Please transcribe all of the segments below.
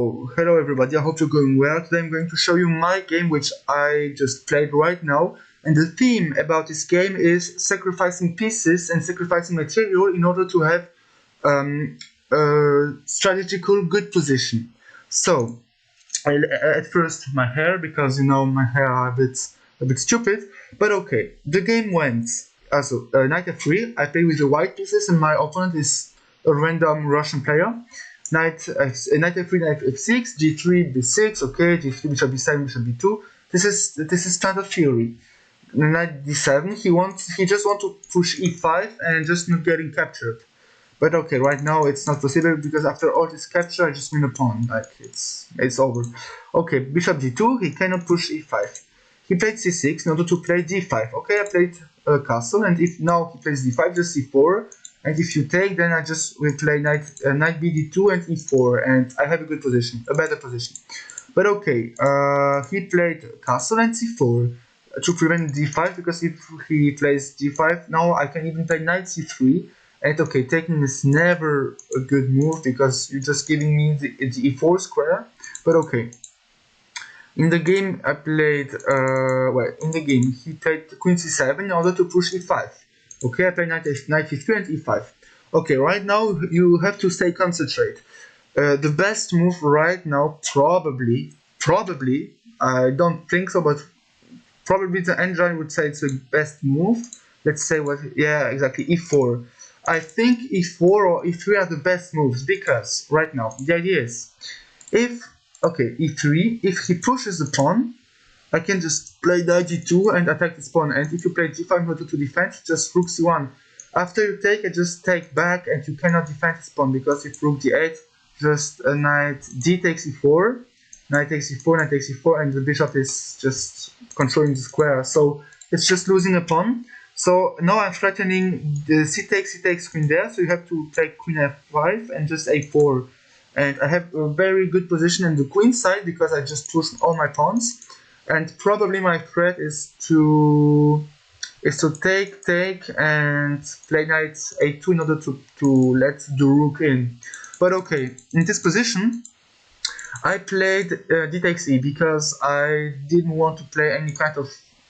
Hello everybody, I hope you're going well. Today I'm going to show you my game which I just played right now, and the theme about this game is sacrificing pieces and sacrificing material in order to have a strategical good position. So, at first my hair, because you know my hair are a bit stupid, but okay. The game went also knight f3. I play with the white pieces and my opponent is a random Russian player. Knight f3, knight f6, g3, b6, okay, g3, bishop b7, bishop b2. This is standard theory. Knight d7, he just wants to push e5 and just not getting captured. But okay, right now it's not possible because after all this capture, I just win a pawn. Like it's over. Okay, bishop d2, he cannot push e5. He played c6 in order to play d5. Okay, I played a castle, and if now he plays d5, just c4. And if you take, then I just will play knight bd2 and e4, and I have a good position, a better position. But okay, he played castle and c4 to prevent d5, because if he plays g5, now I can even play knight c3. And okay, taking is never a good move because you're just giving me the e4 square. But okay. In the game I played, in the game he played queen c7 in order to push e5. Okay, I play knight e3 and e5. Okay, right now you have to stay concentrated. The best move right now, probably, I don't think so, but probably the engine would say it's the best move. Let's say yeah, exactly, e4. I think e4 or e3 are the best moves because right now the idea is, if, okay, e3, if he pushes the pawn, I can just play knight g2 and attack this pawn, and if you play g5 in order to defend, just rook c1. After you take, I just take back, and you cannot defend this pawn, because if rook d8, just a knight d takes e4, knight takes e4, knight takes e4, and the bishop is just controlling the square, so it's just losing a pawn. So now I'm threatening the c takes queen there, so you have to take queen f5 and just a4. And I have a very good position in the queen side because I just pushed all my pawns. And probably my threat is to take and play knight a2 in order to let the rook in. But okay, in this position I played d takes e because I didn't want to play any kind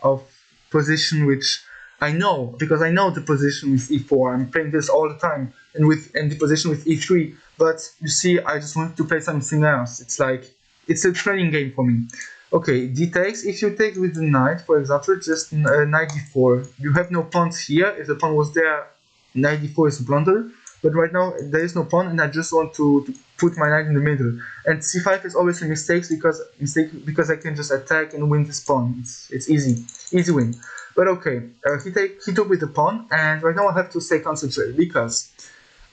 of position which I know, because I know the position with e4. I'm playing this all the time, and the position with e3. But you see, I just wanted to play something else. It's like, it's a training game for me. Okay, d takes. If you take with the knight, for example, just knight d4. You have no pawns here. If the pawn was there, knight d4 is a blunder. But right now there is no pawn, and I just want to put my knight in the middle. And c5 is always a mistake because I can just attack and win this pawn. It's easy win. But okay, he took with the pawn, and right now I have to stay concentrated because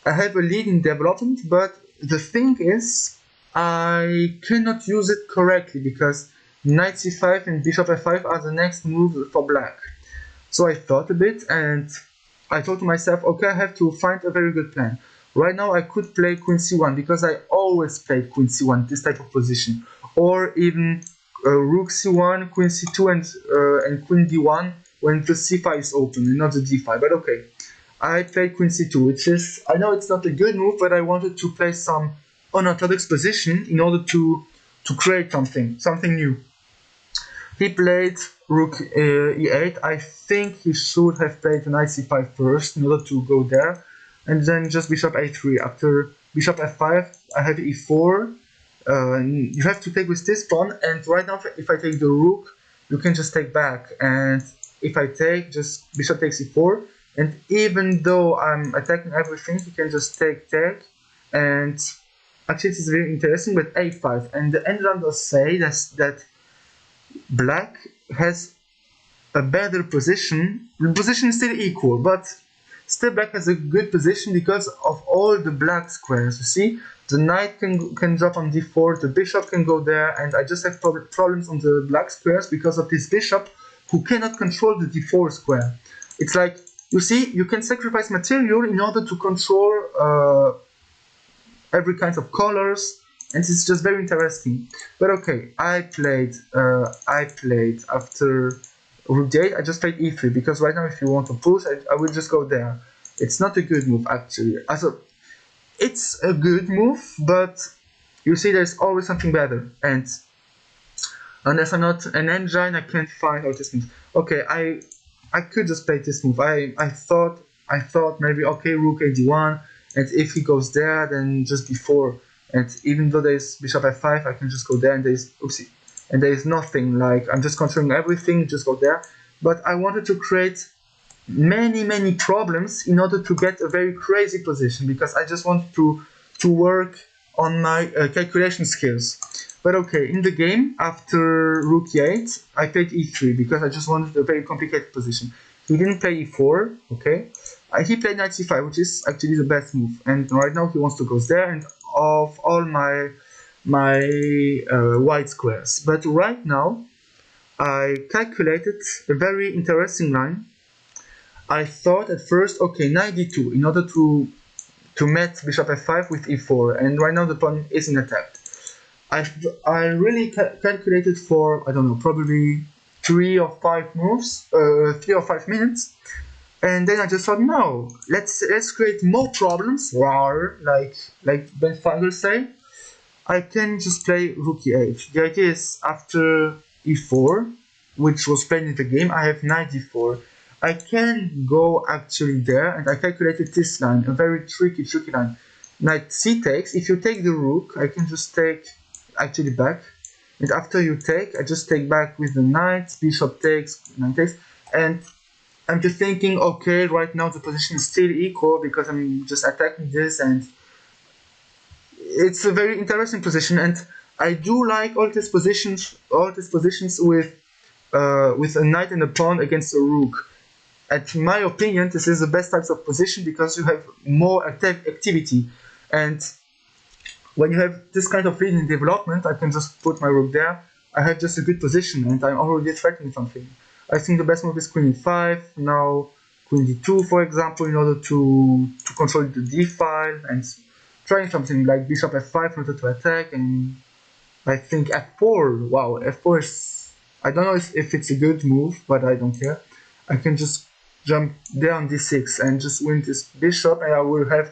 I have a lead in development. But the thing is, I cannot use it correctly because knight c5 and bishop f5 are the next move for black. So I thought a bit and I thought to myself, okay, I have to find a very good plan. Right now I could play queen c1 because I always played queen c1, this type of position. Or even rook c1, queen c2 and queen d1 when the c5 is open and not the d5. But okay, I played queen c2, which is, I know it's not a good move, but I wanted to play some unorthodox position in order to create something new. He played rook e8. I think he should have played knight c5 first in order to go there, and then just bishop a3. After bishop f5, I have e4. You have to take with this pawn, and right now if I take the rook, you can just take back, and if I take, just bishop takes e4, and even though I'm attacking everything, you can just take, and actually this is very interesting, but a5, and the end round does say that black has a better position. The position is still equal, but still black has a good position because of all the black squares. You see, the knight can drop on d4, the bishop can go there, and I just have problems on the black squares because of this bishop who cannot control the d4 square. It's like, you see, you can sacrifice material in order to control every kind of colors, and it's just very interesting. But okay, I played after rook d8, I just played e3 because right now if you want to push, I will just go there. It's not a good move actually. Also, it's a good move, but you see there's always something better, and unless I'm not an engine, I can't find all this move. Okay, I could just play this move. I thought maybe okay, rook a1, and if he goes there, then just b4. And even though there's bishop f5, I can just go there, and there's oopsie, and there is nothing. Like I'm just controlling everything, just go there. But I wanted to create many problems in order to get a very crazy position, because I just wanted to work on my calculation skills. But okay, in the game, after rook e8, I played e3 because I just wanted a very complicated position. He didn't play e4, okay? He played knight c5, which is actually the best move. And right now he wants to go there, and of all my white squares. But right now, I calculated a very interesting line. I thought at first, okay, knight d2 in order to match bishop f5 with e4, and right now the pawn is in attack. I really calculated for, I don't know, probably 3 or 5 moves, 3 or 5 minutes, and then I just thought, no, let's create more problems, like Ben Fangel say. I can just play rook e8. The idea is after e4, which was played in the game, I have knight d4. I can go actually there, and I calculated this line, a very tricky line. Knight c takes. If you take the rook, I can just take actually back, and after you take, I just take back with the knight, bishop takes, knight takes, and I'm just thinking, okay, right now the position is still equal because I'm just attacking this, and it's a very interesting position, and I do like all these positions with a knight and a pawn against a rook. And in my opinion, this is the best types of position because you have more activity, and when you have this kind of leading development, I can just put my rook there. I have just a good position, and I'm already threatening something. I think the best move is queen e5, now queen d2, for example, in order to control the d file, and trying something like bishop f5 in order to attack, and I think f4, wow, f4 is, I don't know if it's a good move, but I don't care. I can just jump there on d6 and just win this bishop, and I will have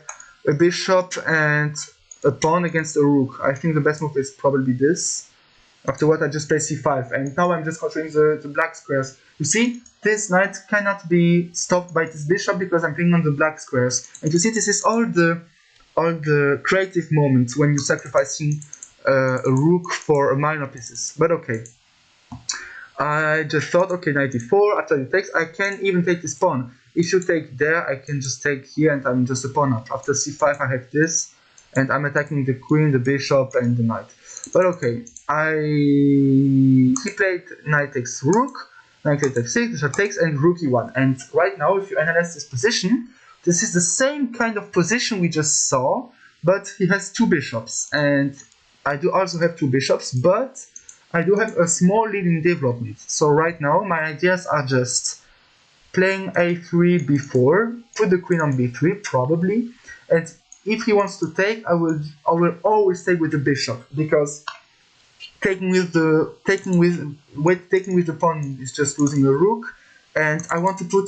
a bishop and a pawn against a rook. I think the best move is probably this. After what, I just play c5, and now I'm just controlling the black squares. You see, this knight cannot be stopped by this bishop because I'm playing on the black squares. And you see, this is all the creative moments when you're sacrificing a rook for a minor pieces. But okay, I just thought, okay, knight d4. After the takes, I can even take this pawn. If you take there, I can just take here, and I'm just a pawn up. After c5, I have this, and I'm attacking the queen, the bishop, and the knight. But okay, he played knight takes rook, knight takes f6, bishop takes, and rook e1. And right now, if you analyze this position, this is the same kind of position we just saw, but he has 2 bishops, and I do also have 2 bishops, but I do have a small leading development. So right now, my ideas are just playing a3, b4, put the queen on b3 probably, and if he wants to take, I will always take with the bishop, because taking with the pawn is just losing the rook, and I want to put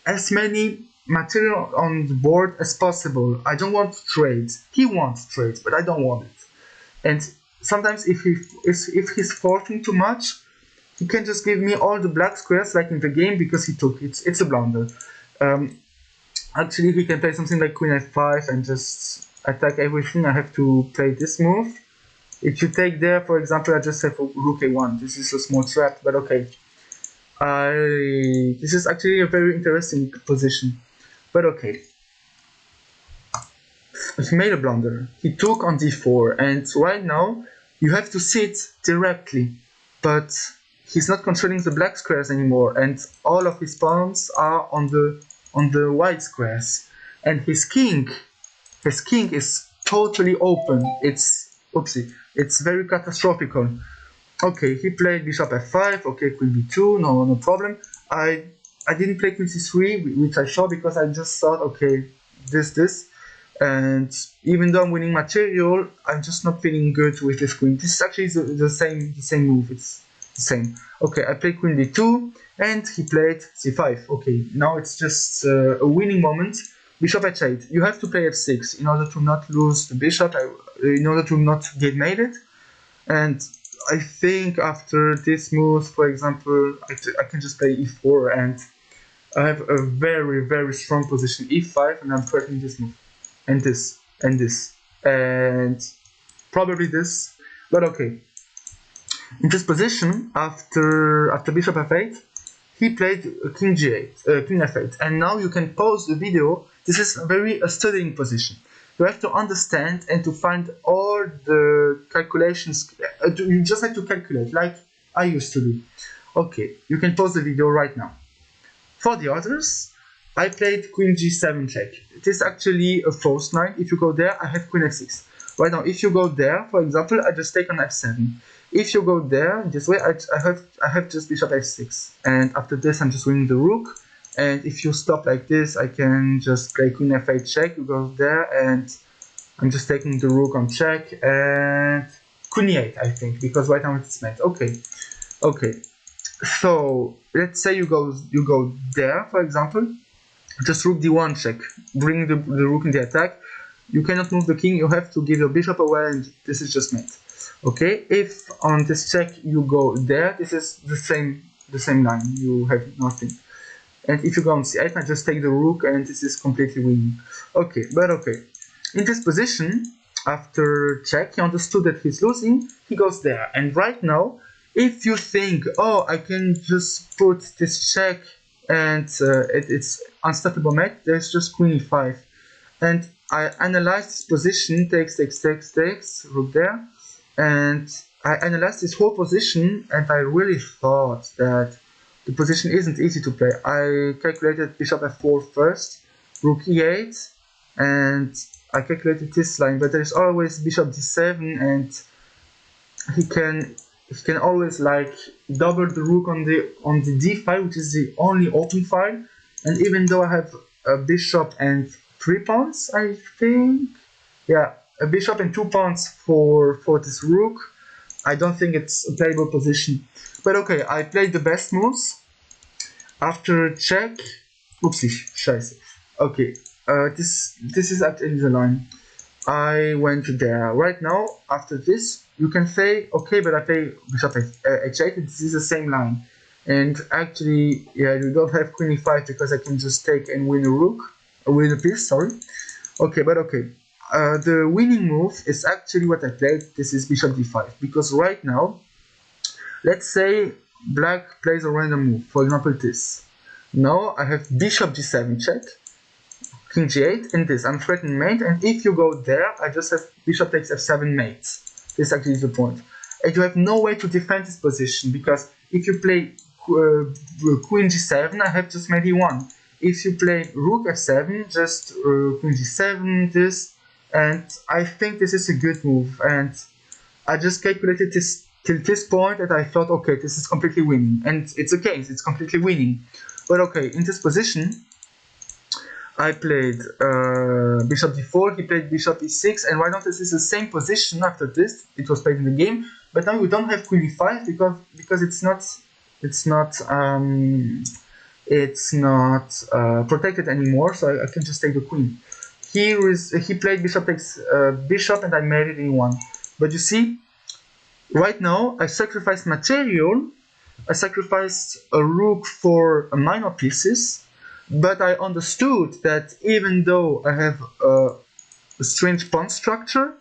as many material on the board as possible. I don't want trades. He wants trades, but I don't want it. And sometimes if he's forcing too much, he can just give me all the black squares like in the game because he took it. It's a blunder. Actually, he can play something like queen f5 and just attack everything. I have to play this move. If you take there, for example, I just have a rook a1. This is a small trap, but okay. This is actually a very interesting position. But okay. He made a blunder. He took on d4, and right now you have to sit directly, but he's not controlling the black squares anymore, and all of his pawns are on the white squares, and his king is totally open. It's very catastrophical. Okay, he played bishop f5. Okay, queen b2. No problem. I didn't play queen c3, which I saw because I just thought, okay, this, and even though I'm winning material, I'm just not feeling good with this queen. This is actually the same move. It's the same. Okay, I played queen d2, and he played c5. Okay, now it's just a winning moment. Bishop h8. You have to play f6 in order to not lose the bishop. in order to not get mated. And I think after this move, for example, I can just play e4, and I have a very strong position e5, and I'm threatening this move, and this, and this, and probably this. But okay, in this position, after bishop f8, he played king g8, king f8, and now you can pause the video. This is a studying position. You have to understand and to find all the calculations. You just have to calculate like I used to do. Okay, you can pause the video right now. For the others, I played queen g7 check. It is actually a false knight. If you go there, I have queen f6. Right now, if you go there, for example, I just take on f7. If you go there this way, I have just bishop f6. And after this, I'm just winning the rook. And if you stop like this, I can just play queen f8 check. You go there, and I'm just taking the rook on check, and queen e8, I think, because right now it's mate. Okay, okay. So let's say you go there, for example. Just rook d1 check, bring the rook in the attack. You cannot move the king. You have to give your bishop away, and this is just mate. Okay. If on this check you go there, this is the same line. You have nothing. And if you go on c8, I just take the rook, and this is completely winning. Okay, but okay. In this position, after check, he understood that he's losing, he goes there. And right now, if you think, oh, I can just put this check and it's unstoppable mate, there's just queen e5. And I analyzed this position, takes, rook there. And I analyzed this whole position, and I really thought that the position isn't easy to play. I calculated bishop f4 first, rook e8, and I calculated this line, but there's always bishop d7, and he can always like double the rook on the d file, which is the only open file. And even though I have a bishop and 3 pawns, I think, yeah, a bishop and 2 pawns for this rook, I don't think it's a playable position. But okay, I played the best moves. After check, oopsie, scheiße. Okay, this is actually the line. I went there. Right now, after this, you can say, okay, but I play bishop h8, this is the same line. And actually, yeah, you don't have queen e5 because I can just take and win a rook, or win a piece, sorry. Okay, but okay. The winning move is actually what I played. This is bishop d5, because right now, let's say black plays a random move, for example this. Now I have bishop g7 check, king g8, and this. I'm threatening mate, and if you go there, I just have bishop takes f7 mate. This actually is the point. And you have no way to defend this position, because if you play queen g7, I have just mate e1. If you play rook f7, just queen g7, this, and I think this is a good move. And I just calculated this till this point, and I thought, okay, this is completely winning. And it's a case, it's completely winning. But okay, in this position, I played bishop d4, he played bishop e6, and why not this is the same position after this, it was played in the game, but now we don't have queen e5 because it's not protected anymore, so I can just take the queen. He played bishop takes bishop, and I made it in e1. But you see, right now I sacrificed material, I sacrificed a rook for a minor pieces, but I understood that even though I have a strange pawn structure,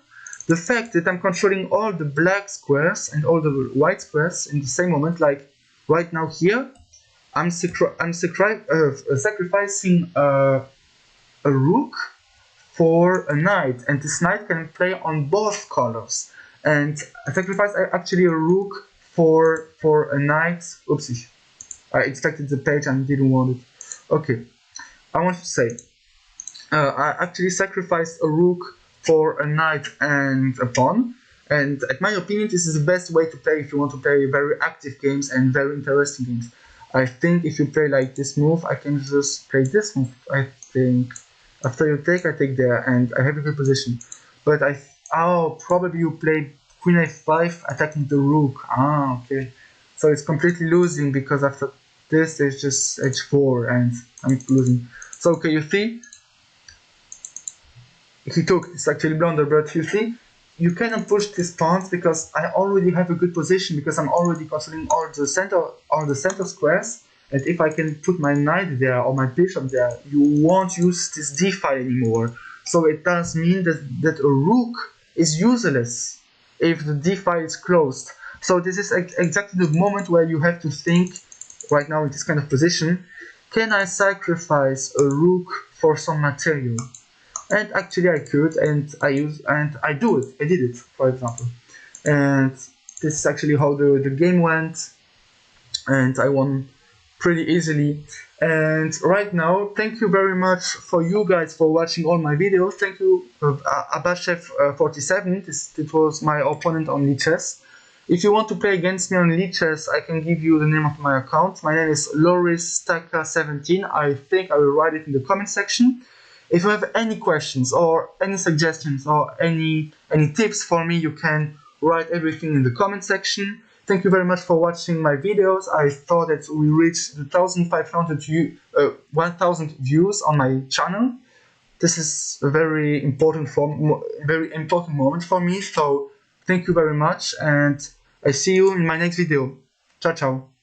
the fact that I'm controlling all the black squares and all the white squares in the same moment, like right now here, I'm sacrificing a rook for a knight, and this knight can play on both colors. And I sacrificed actually a rook for a knight. Oopsie, I expected the page and didn't want it. Okay, I want to say, I actually sacrificed a rook for a knight and a pawn, and in my opinion this is the best way to play if you want to play very active games and very interesting games. I think if you play like this move, I can just play this move. I think after you take, I take there, and I have a good position. But probably you play queen a5 attacking the rook. Ah, okay. So it's completely losing, because after this there's just h4 and I'm losing. So okay, you see, he took, it's actually blunder, but you see, you cannot push these pawns because I already have a good position, because I'm already controlling all the center squares. And if I can put my knight there or my bishop there, you won't use this d file anymore. So it does mean that a rook is useless if the d file is closed. So this is exactly the moment where you have to think, right now in this kind of position, can I sacrifice a rook for some material? And actually I could, and I did it, for example. And this is actually how the game went, and I won pretty easily. And right now, thank you very much for you guys for watching all my videos. Thank you, Abashev47. This was my opponent on Lichess. If you want to play against me on Lichess, I can give you the name of my account. My name is LorisTaka17. I think I will write it in the comment section. If you have any questions or any suggestions or any tips for me, you can write everything in the comment section. Thank you very much for watching my videos. I thought that we reached the 1,000 views on my channel. This is a very important moment for me. So thank you very much, and I see you in my next video. Ciao, ciao.